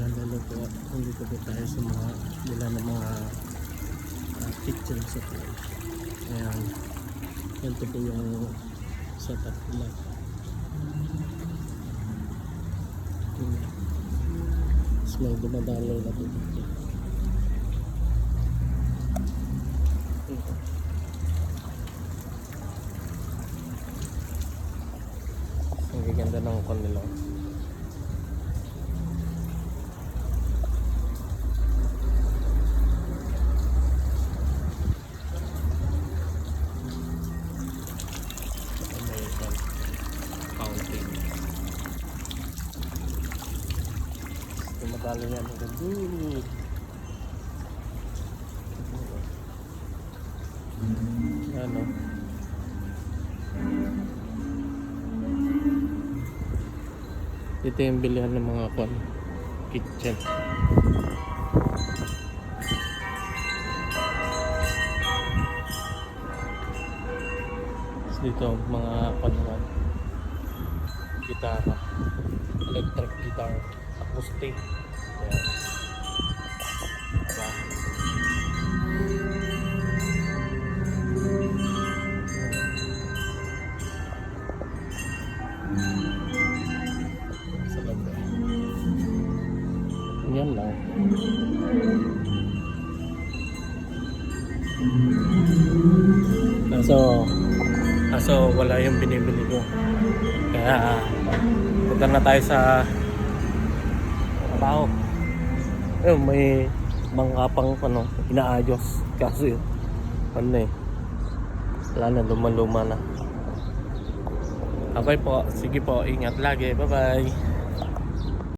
lalo po nandito po tayo sa mga nila ng mga kitchen set. Ayan, ganito po yung setup nila. Tapos may dumadaloy na po dito. Ang gaganda ng kon nila. Fountain. Tumatalo yan hanggang doon. Ano? Dito yung bilihan ng mga kitchen. Dito mga naman, gitara, electric guitar, acoustic. Ayan. Diba? Sa labo. Yan lang. So wala yung binibili ko, kaya punta na tayo sa trabaho. Ayun, may mga pang inaayos kasi wala na, luma na. Okay po, sige po, ingat lagi, bye bye.